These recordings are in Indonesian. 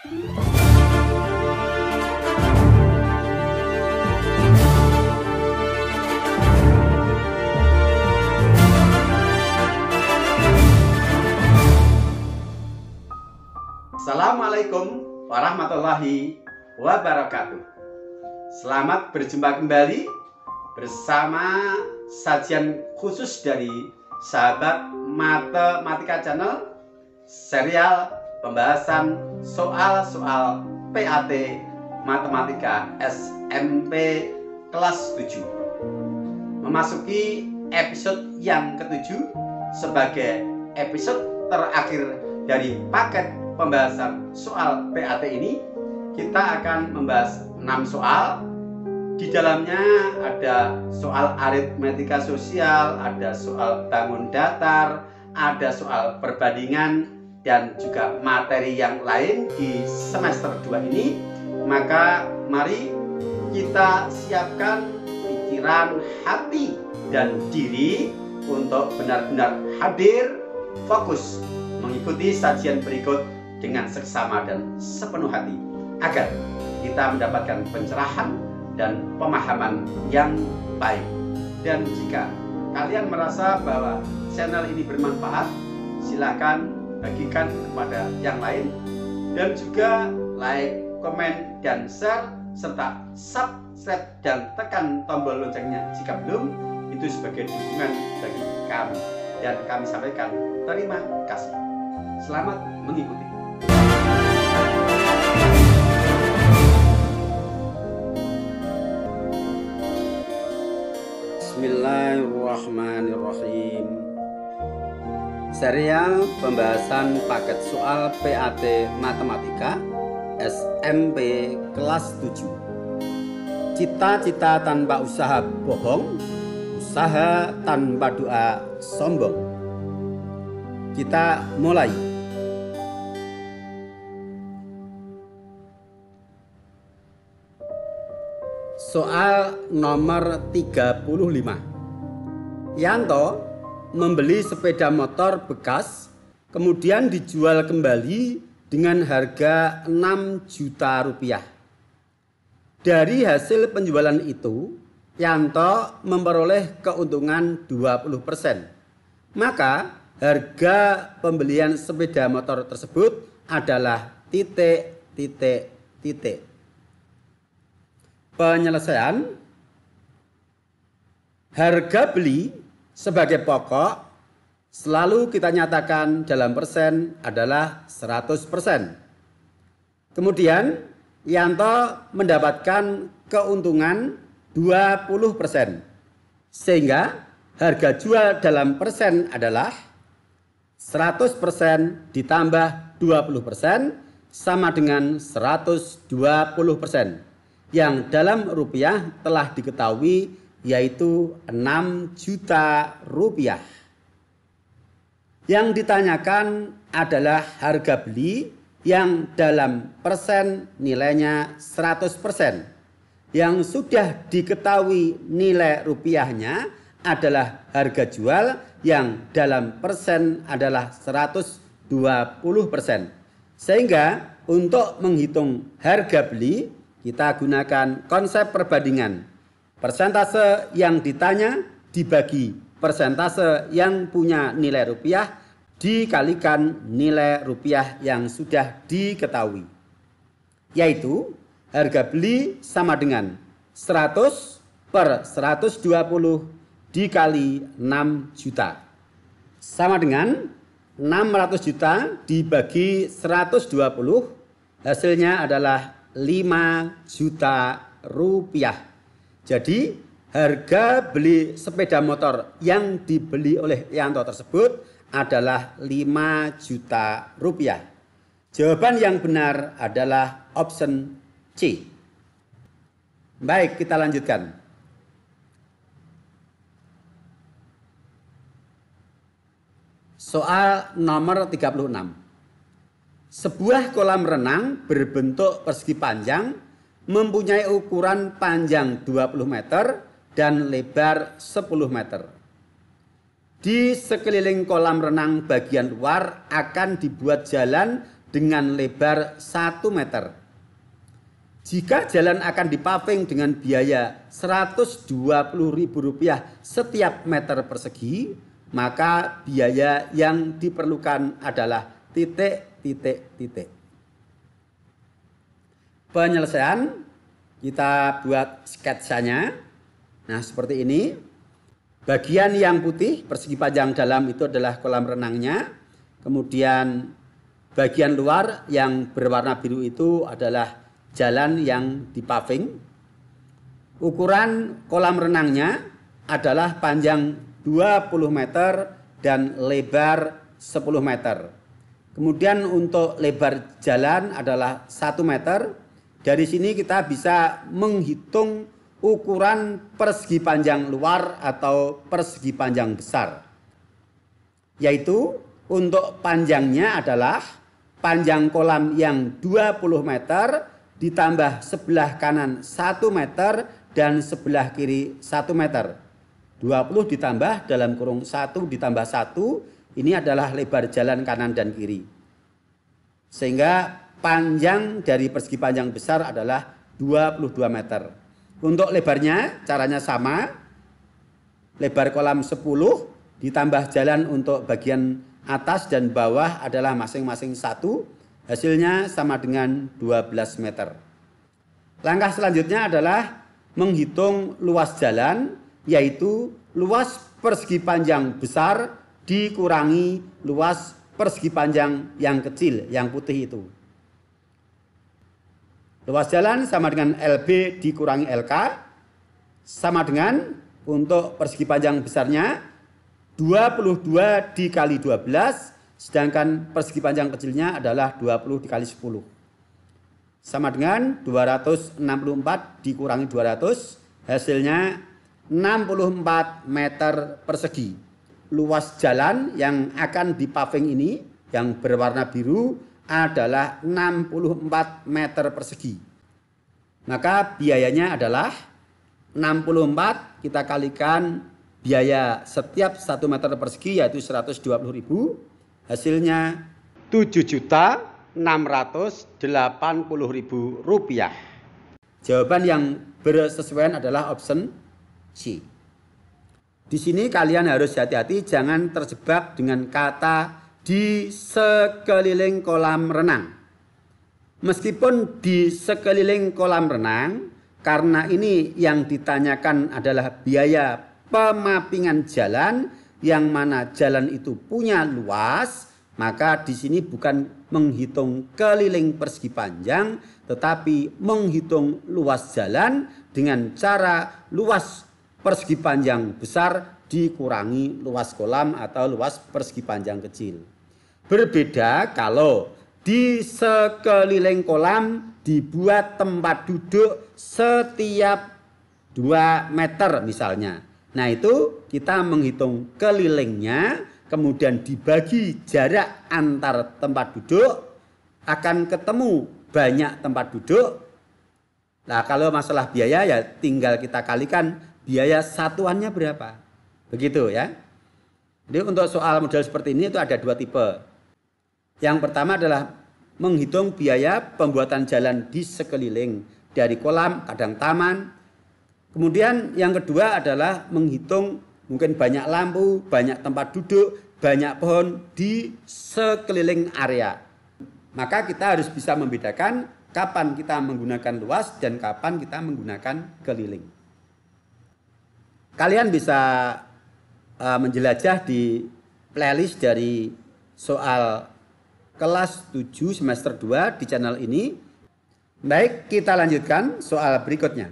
Assalamualaikum warahmatullahi wabarakatuh. Selamat berjumpa kembali bersama sajian khusus dari sahabat Matematika Channel, serial pembahasan soal-soal PAT Matematika SMP kelas 7. Memasuki episode yang ke-7 sebagai episode terakhir dari paket pembahasan soal PAT ini, kita akan membahas 6 soal. Di dalamnya ada soal aritmetika sosial, ada soal bangun datar, ada soal perbandingan, dan juga materi yang lain di semester 2 ini. Maka mari kita siapkan pikiran, hati, dan diri untuk benar-benar hadir, fokus mengikuti sajian berikut dengan seksama dan sepenuh hati, agar kita mendapatkan pencerahan dan pemahaman yang baik. Dan jika kalian merasa bahwa channel ini bermanfaat, silakan bagikan kepada yang lain, dan juga like, komen, dan share, serta subscribe dan tekan tombol loncengnya jika belum. Itu sebagai dukungan bagi kami, dan kami sampaikan terima kasih. Selamat mengikuti. Bismillahirrahmanirrahim. Serial pembahasan paket soal PAT Matematika SMP kelas 7. Cita-cita tanpa usaha bohong, usaha tanpa doa sombong. Kita mulai. Soal nomor 35. Yanto membeli sepeda motor bekas, kemudian dijual kembali dengan harga 6 juta rupiah. Dari hasil penjualan itu, Yanto memperoleh keuntungan 20%. Maka harga pembelian sepeda motor tersebut adalah titik. Penyelesaian. Harga beli sebagai pokok selalu kita nyatakan dalam persen adalah 100%. Kemudian Yanto mendapatkan keuntungan 20%. Sehingga harga jual dalam persen adalah 100% ditambah 20% sama dengan 120%. Yang dalam rupiah telah diketahui, yaitu 6 juta rupiah. Yang ditanyakan adalah harga beli yang dalam persen nilainya 100%. Yang sudah diketahui nilai rupiahnya adalah harga jual yang dalam persen adalah 120%. Sehingga untuk menghitung harga beli, kita gunakan konsep perbandingan. Persentase yang ditanya dibagi persentase yang punya nilai rupiah dikalikan nilai rupiah yang sudah diketahui. Yaitu harga beli sama dengan 100 per 120 dikali 6 juta. Sama dengan 600 juta dibagi 120, hasilnya adalah 5 juta rupiah. Jadi harga beli sepeda motor yang dibeli oleh Yanto tersebut adalah 5 juta rupiah. Jawaban yang benar adalah option C. Baik, kita lanjutkan. Soal nomor 36. Sebuah kolam renang berbentuk persegi panjang mempunyai ukuran panjang 20 meter dan lebar 10 meter. Di sekeliling kolam renang bagian luar akan dibuat jalan dengan lebar 1 meter. Jika jalan akan dipaving dengan biaya Rp120.000 setiap meter persegi, maka biaya yang diperlukan adalah titik. Penyelesaian kita buat sketsanya. Nah, seperti ini. Bagian yang putih persegi panjang dalam itu adalah kolam renangnya. Kemudian bagian luar yang berwarna biru itu adalah jalan yang dipaving. Ukuran kolam renangnya adalah panjang 20 meter dan lebar 10 meter. Kemudian untuk lebar jalan adalah 1 meter. Dari sini kita bisa menghitung ukuran persegi panjang luar atau persegi panjang besar. Yaitu untuk panjangnya adalah panjang kolam yang 20 meter ditambah sebelah kanan 1 meter dan sebelah kiri 1 meter. 20 ditambah dalam kurung 1 ditambah 1, ini adalah lebar jalan kanan dan kiri. Sehingga panjang dari persegi panjang besar adalah 22 meter. Untuk lebarnya caranya sama. Lebar kolam 10 ditambah jalan untuk bagian atas dan bawah adalah masing-masing 1. Hasilnya sama dengan 12 meter. Langkah selanjutnya adalah menghitung luas jalan, yaitu luas persegi panjang besar dikurangi luas persegi panjang yang kecil, yang putih itu. Luas jalan sama dengan LB dikurangi LK, sama dengan untuk persegi panjang besarnya 22 dikali 12, sedangkan persegi panjang kecilnya adalah 20 dikali 10. Sama dengan 264 dikurangi 200, hasilnya 64 meter persegi. Luas jalan yang akan dipaving ini yang berwarna biru adalah 64 meter persegi. Maka biayanya adalah 64 kita kalikan biaya setiap 1 meter persegi yaitu Rp120.000, hasilnya Rp7.680.000. Jawaban yang bersesuaian adalah option C. Di sini kalian harus hati-hati jangan terjebak dengan kata di sekeliling kolam renang. Meskipun di sekeliling kolam renang, karena ini yang ditanyakan adalah biaya pemapingan jalan, yang mana jalan itu punya luas, maka di sini bukan menghitung keliling persegi panjang, tetapi menghitung luas jalan dengan cara luas persegi panjang besar dikurangi luas kolam atau luas persegi panjang kecil. Berbeda kalau di sekeliling kolam dibuat tempat duduk setiap 2 meter misalnya. Nah itu kita menghitung kelilingnya, kemudian dibagi jarak antar tempat duduk, akan ketemu banyak tempat duduk. Nah kalau masalah biaya ya tinggal kita kalikan biaya satuannya berapa. Begitu ya. Jadi untuk soal model seperti ini itu ada 2 tipe. Yang pertama adalah menghitung biaya pembuatan jalan di sekeliling dari kolam, kadang taman. Kemudian yang kedua adalah menghitung mungkin banyak lampu, banyak tempat duduk, banyak pohon di sekeliling area. Maka kita harus bisa membedakan kapan kita menggunakan luas dan kapan kita menggunakan keliling. Kalian bisa menjelajah di playlist dari soal kelas 7 semester 2 di channel ini. Baik, kita lanjutkan soal berikutnya.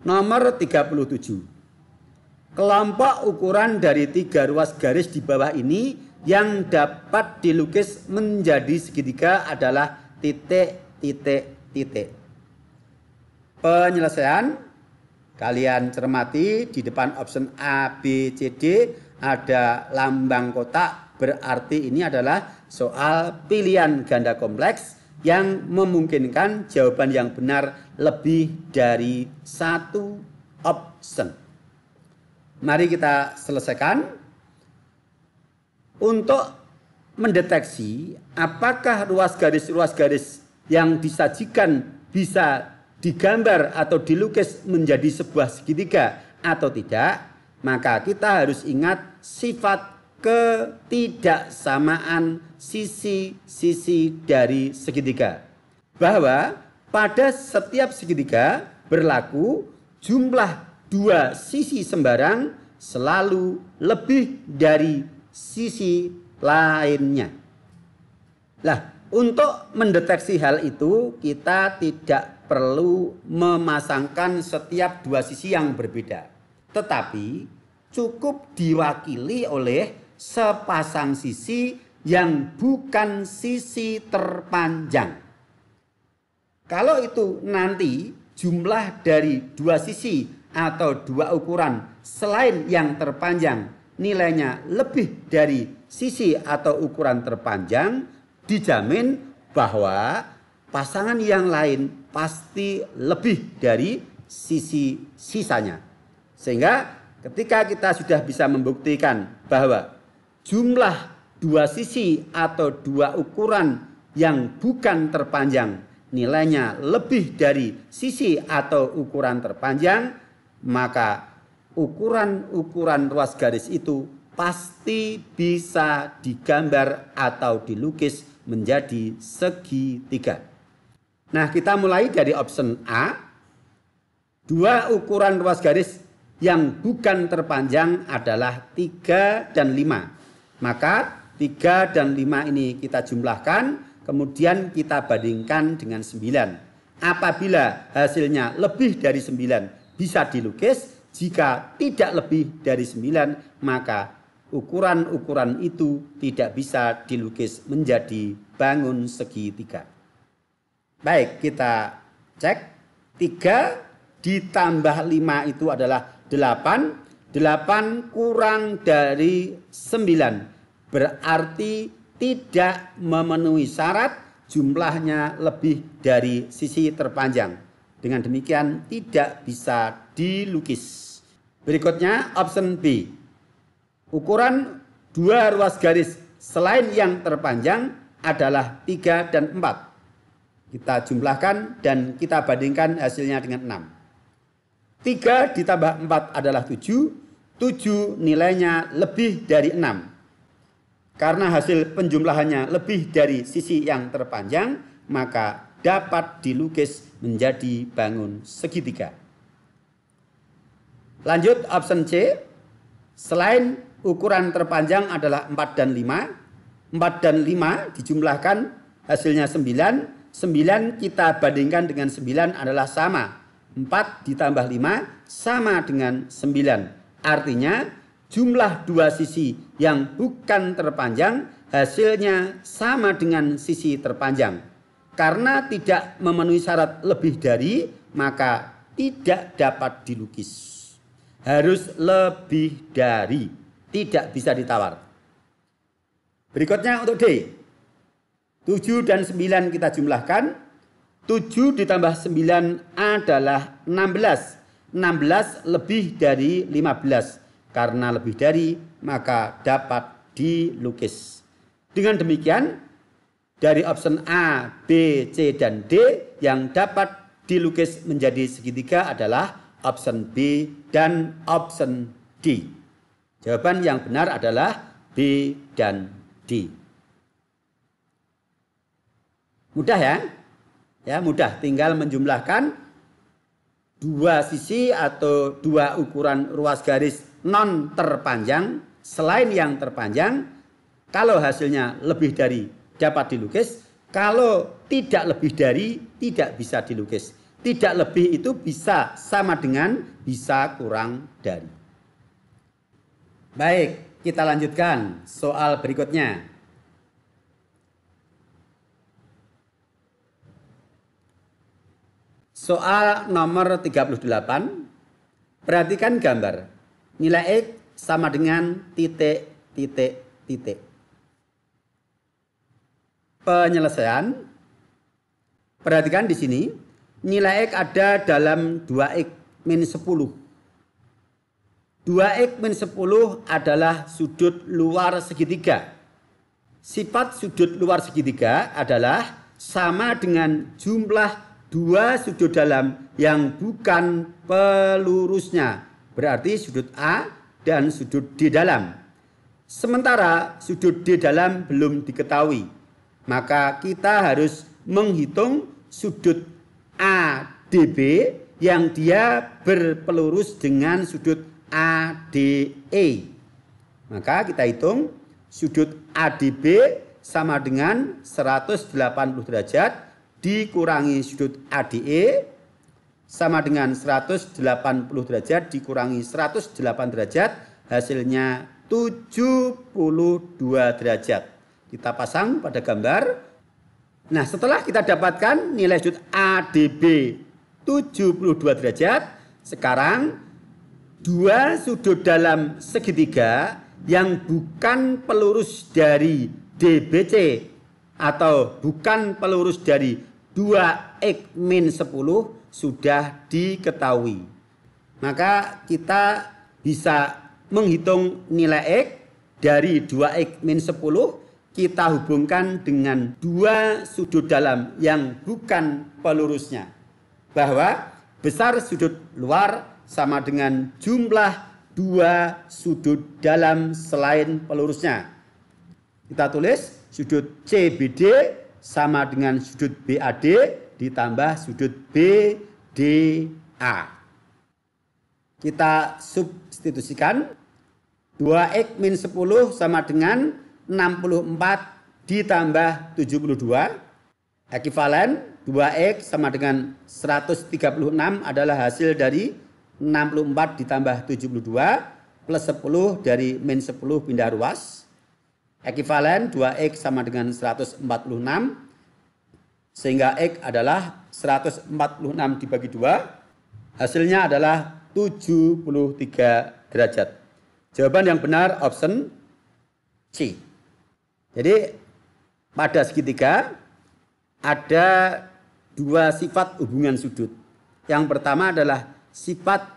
Nomor 37. Kelompok ukuran dari 3 ruas garis di bawah ini yang dapat dilukis menjadi segitiga adalah titik. Penyelesaian kalian cermati di depan option A, B, C, D ada lambang kotak, berarti ini adalah soal pilihan ganda kompleks yang memungkinkan jawaban yang benar lebih dari 1 option. Mari kita selesaikan. Untuk mendeteksi apakah ruas garis yang disajikan bisa digambar atau dilukis menjadi sebuah segitiga atau tidak, maka kita harus ingat sifat ketidaksamaan sisi-sisi dari segitiga. Bahwa pada setiap segitiga berlaku jumlah dua sisi sembarang selalu lebih dari sisi lainnya. Lah, untuk mendeteksi hal itu kita tidak perlu memasangkan setiap dua sisi yang berbeda. Tetapi cukup diwakili oleh sepasang sisi yang bukan sisi terpanjang. Kalau itu nanti jumlah dari dua sisi atau dua ukuran selain yang terpanjang nilainya lebih dari sisi atau ukuran terpanjang, dijamin bahwa pasangan yang lain pasti lebih dari sisi sisanya. Sehingga ketika kita sudah bisa membuktikan bahwa jumlah dua sisi atau dua ukuran yang bukan terpanjang nilainya lebih dari sisi atau ukuran terpanjang, maka ukuran-ukuran ruas garis itu pasti bisa digambar atau dilukis menjadi segitiga. Nah, kita mulai dari option A. Dua ukuran ruas garis yang bukan terpanjang adalah 3 dan 5. Maka 3 dan 5 ini kita jumlahkan, kemudian kita bandingkan dengan 9. Apabila hasilnya lebih dari 9 bisa dilukis, jika tidak lebih dari 9 maka ukuran-ukuran itu tidak bisa dilukis menjadi bangun segitiga. Baik, kita cek. 3 ditambah 5 itu adalah 8. 8 kurang dari 9 berarti tidak memenuhi syarat jumlahnya lebih dari sisi terpanjang. Dengan demikian tidak bisa dilukis. Berikutnya option B. Ukuran dua ruas garis selain yang terpanjang adalah 3 dan 4. Kita jumlahkan dan kita bandingkan hasilnya dengan 6. 3 ditambah 4 adalah 7. 7 nilainya lebih dari 6. Karena hasil penjumlahannya lebih dari sisi yang terpanjang, maka dapat dilukis menjadi bangun segitiga. Lanjut option C. Selain ukuran terpanjang adalah 4 dan 5. 4 dan 5 dijumlahkan hasilnya 9. 9 kita bandingkan dengan 9 adalah sama. 4 ditambah 5 sama dengan 9. Artinya jumlah dua sisi yang bukan terpanjang hasilnya sama dengan sisi terpanjang. Karena tidak memenuhi syarat lebih dari, maka tidak dapat dilukis. Harus lebih dari, tidak bisa ditawar. Berikutnya untuk D. 7 dan 9 kita jumlahkan. 7 ditambah 9 adalah 16. 16 lebih dari 15. Karena lebih dari, maka dapat dilukis. Dengan demikian, dari option A, B, C, dan D yang dapat dilukis menjadi segitiga adalah option B dan option D. Jawaban yang benar adalah B dan D. Mudah ya? Ya, mudah. Tinggal menjumlahkan dua sisi atau dua ukuran ruas garis non terpanjang selain yang terpanjang. Kalau hasilnya lebih dari dapat dilukis, kalau tidak lebih dari tidak bisa dilukis. Tidak lebih itu bisa sama dengan bisa kurang dari. Baik, kita lanjutkan soal berikutnya. Soal nomor 38. Perhatikan gambar. Nilai X sama dengan titik, titik, titik. Penyelesaian. Perhatikan di sini. Nilai X ada dalam 2X min 10. 2x min 10 adalah sudut luar segitiga. Sifat sudut luar segitiga adalah sama dengan jumlah dua sudut dalam yang bukan pelurusnya. Berarti sudut A dan sudut D dalam. Sementara sudut D dalam belum diketahui. Maka kita harus menghitung sudut ADB yang dia berpelurus dengan sudut ADE. Maka kita hitung sudut ADB sama dengan 180 derajat dikurangi sudut ADE sama dengan 180 derajat dikurangi 108 derajat, hasilnya 72 derajat. Kita pasang pada gambar. Nah, setelah kita dapatkan nilai sudut ADB 72 derajat, sekarang dua sudut dalam segitiga yang bukan pelurus dari DBC atau bukan pelurus dari 2x min 10 sudah diketahui. Maka kita bisa menghitung nilai x dari 2x min 10, kita hubungkan dengan dua sudut dalam yang bukan pelurusnya. Bahwa besar sudut luar sama dengan jumlah dua sudut dalam selain pelurusnya. Kita tulis sudut CBD sama dengan sudut BAD ditambah sudut BDA. Kita substitusikan 2x min 10 sama dengan 64 ditambah 72. Ekivalen 2x sama dengan 136 adalah hasil dari 64 ditambah 72 plus 10 dari min 10 pindah ruas. Ekivalen 2x sama dengan 146 sehingga x adalah 146 dibagi 2. Hasilnya adalah 73 derajat. Jawaban yang benar option C. Jadi pada segitiga ada dua sifat hubungan sudut. Yang pertama adalah sifat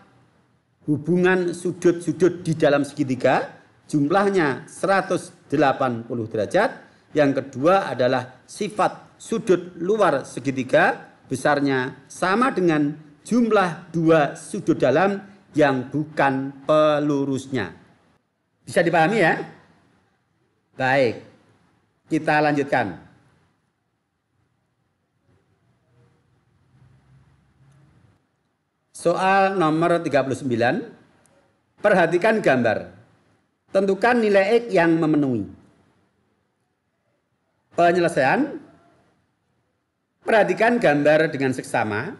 hubungan sudut-sudut di dalam segitiga, jumlahnya 180 derajat. Yang kedua adalah sifat sudut luar segitiga, besarnya sama dengan jumlah dua sudut dalam yang bukan pelurusnya. Bisa dipahami ya? Baik, kita lanjutkan. Soal nomor 39. Perhatikan gambar. Tentukan nilai X yang memenuhi. Penyelesaian. Perhatikan gambar dengan seksama.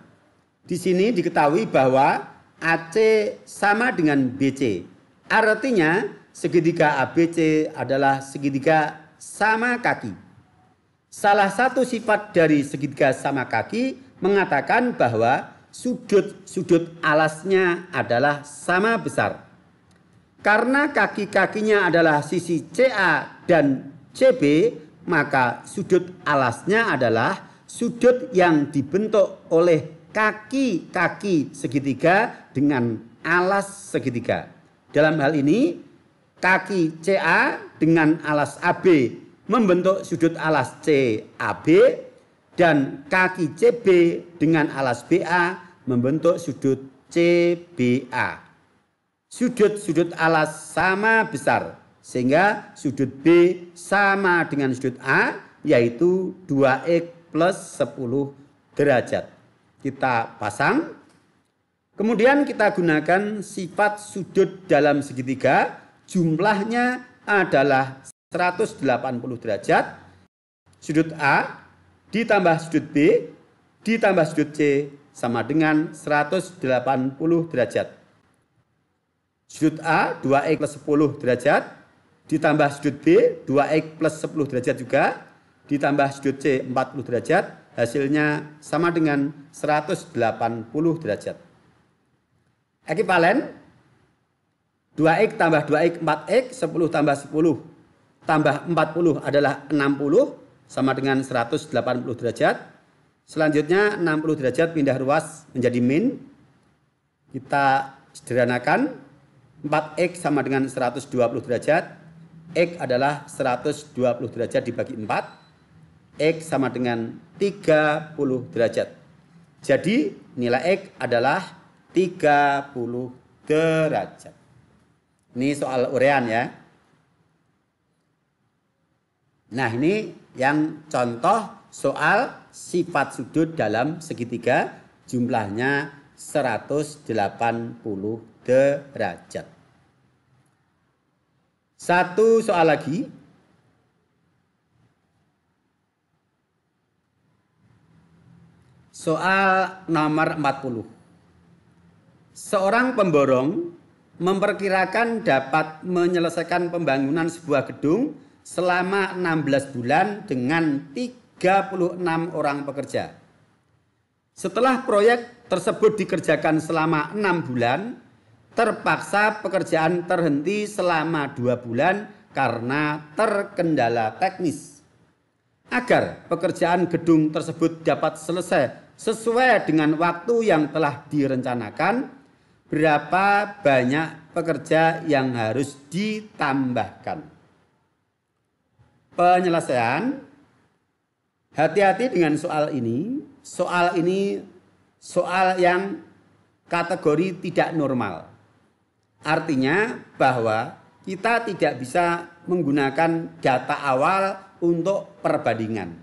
Di sini diketahui bahwa AC sama dengan BC. Artinya segitiga ABC adalah segitiga sama kaki. Salah satu sifat dari segitiga sama kaki mengatakan bahwa sudut-sudut alasnya adalah sama besar. Karena kaki-kakinya adalah sisi CA dan CB, maka sudut alasnya adalah sudut yang dibentuk oleh kaki-kaki segitiga dengan alas segitiga. Dalam hal ini, kaki CA dengan alas AB membentuk sudut alas CAB dan kaki CB dengan alas BA membentuk sudut CBA. Sudut-sudut alas sama besar sehingga sudut B sama dengan sudut A, yaitu 2x plus 10 derajat. Kita pasang. Kemudian kita gunakan sifat sudut dalam segitiga, jumlahnya adalah 180 derajat. Sudut A ditambah sudut B ditambah sudut C sama dengan 180 derajat. Sudut A 2x plus 10 derajat ditambah sudut B 2x plus 10 derajat juga ditambah sudut C 40 derajat, hasilnya sama dengan 180 derajat. Ekivalen 2x tambah 2x 4x, 10 tambah 10 tambah 40 adalah 60 sama dengan 180 derajat. Selanjutnya 60 derajat pindah ruas menjadi min. Kita sederhanakan. 4X sama dengan 120 derajat. X adalah 120 derajat dibagi 4. X sama dengan 30 derajat. Jadi nilai X adalah 30 derajat. Ini soal urean ya. Nah, ini yang contoh soal sifat sudut dalam segitiga, jumlahnya 180 derajat. Satu soal lagi. Soal nomor 40. Seorang pemborong memperkirakan dapat menyelesaikan pembangunan sebuah gedung selama 16 bulan dengan 36 orang pekerja. Setelah proyek tersebut dikerjakan selama 6 bulan, terpaksa pekerjaan terhenti selama 2 bulan karena terkendala teknis. Agar pekerjaan gedung tersebut dapat selesai sesuai dengan waktu yang telah direncanakan, berapa banyak pekerja yang harus ditambahkan? Penyelesaian, hati-hati dengan soal ini. Soal ini soal yang kategori tidak normal. Artinya bahwa kita tidak bisa menggunakan data awal untuk perbandingan.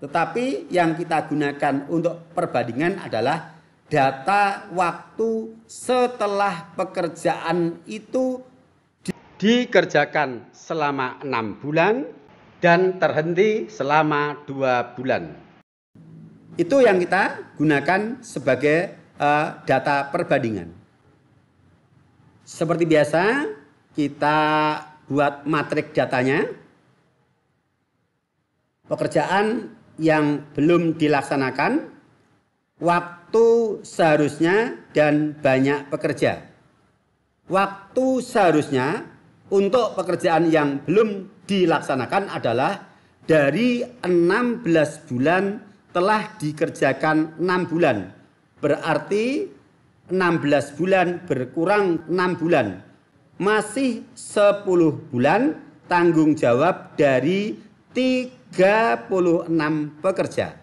Tetapi yang kita gunakan untuk perbandingan adalah data waktu setelah pekerjaan itu dikerjakan selama 6 bulan dan terhenti selama 2 bulan. Itu yang kita gunakan sebagai data perbandingan. Seperti biasa, kita buat matrik datanya. Pekerjaan yang belum dilaksanakan, waktu seharusnya dan banyak pekerja. Waktu seharusnya untuk pekerjaan yang belum dilaksanakan adalah dari 16 bulan telah dikerjakan 6 bulan. Berarti 16 bulan berkurang 6 bulan. Masih 10 bulan tanggung jawab dari 36 pekerja.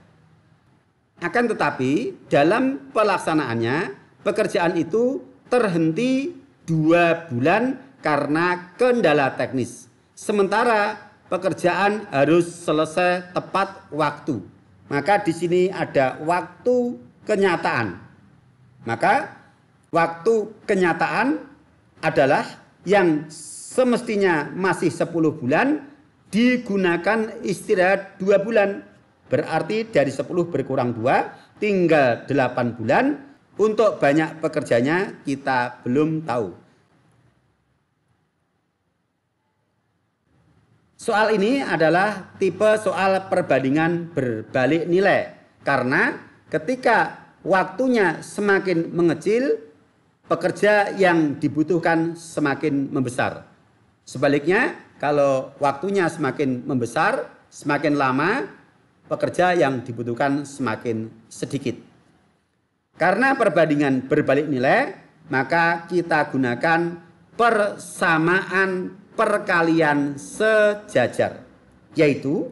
Akan tetapi dalam pelaksanaannya pekerjaan itu terhenti 2 bulan karena kendala teknis. Sementara pekerjaan harus selesai tepat waktu. Maka di sini ada waktu kenyataan. Maka waktu kenyataan adalah yang semestinya masih 10 bulan digunakan istirahat 2 bulan. Berarti dari 10 berkurang 2 tinggal 8 bulan. Untuk banyak pekerjanya kita belum tahu. Soal ini adalah tipe soal perbandingan berbalik nilai. Karena ketika waktunya semakin mengecil, pekerja yang dibutuhkan semakin membesar. Sebaliknya, kalau waktunya semakin membesar, semakin lama, pekerja yang dibutuhkan semakin sedikit. Karena perbandingan berbalik nilai, maka kita gunakan persamaan perkalian sejajar, yaitu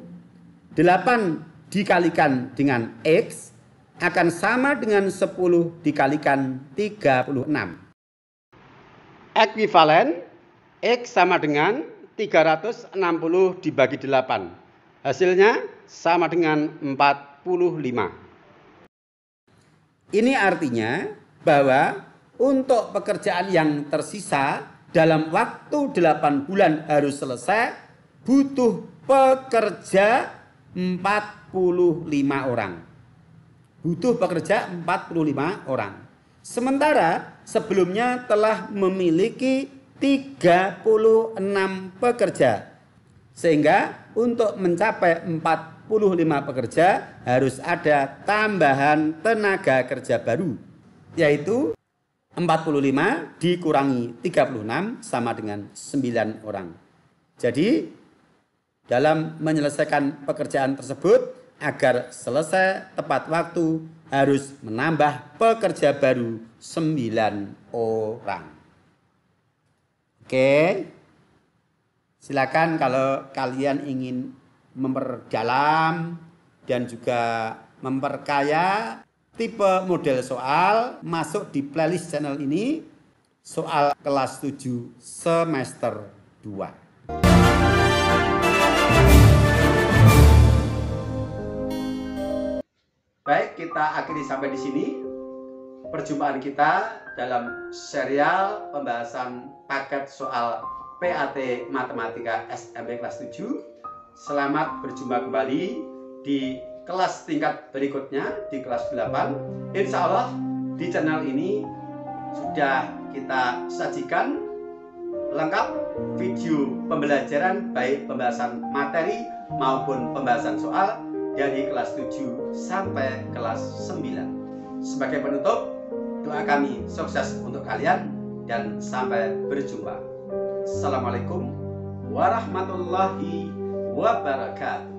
8 dikalikan dengan X akan sama dengan 10 dikalikan 36. Ekuivalen X sama dengan 360 dibagi 8. Hasilnya sama dengan 45. Ini artinya bahwa untuk pekerjaan yang tersisa dalam waktu 8 bulan harus selesai, butuh pekerja 45 orang. Butuh pekerja 45 orang. Sementara sebelumnya telah memiliki 36 pekerja. Sehingga untuk mencapai 45 pekerja harus ada tambahan tenaga kerja baru, yaitu 45 dikurangi 36 sama dengan 9 orang. Jadi dalam menyelesaikan pekerjaan tersebut agar selesai tepat waktu harus menambah pekerja baru 9 orang. Oke. Silakan kalau kalian ingin memperdalam dan juga memperkaya tipe model soal, masuk di playlist channel ini, soal kelas 7 semester 2. Baik, kita akhiri sampai di sini perjumpaan kita dalam serial pembahasan paket soal PAT Matematika SMP kelas 7. Selamat berjumpa kembali di kelas tingkat berikutnya, di kelas 8. Insya Allah di channel ini sudah kita sajikan lengkap video pembelajaran baik pembahasan materi maupun pembahasan soal dari kelas 7 sampai kelas 9. Sebagai penutup, doa kami sukses untuk kalian dan sampai berjumpa. Assalamualaikum warahmatullahi wabarakatuh.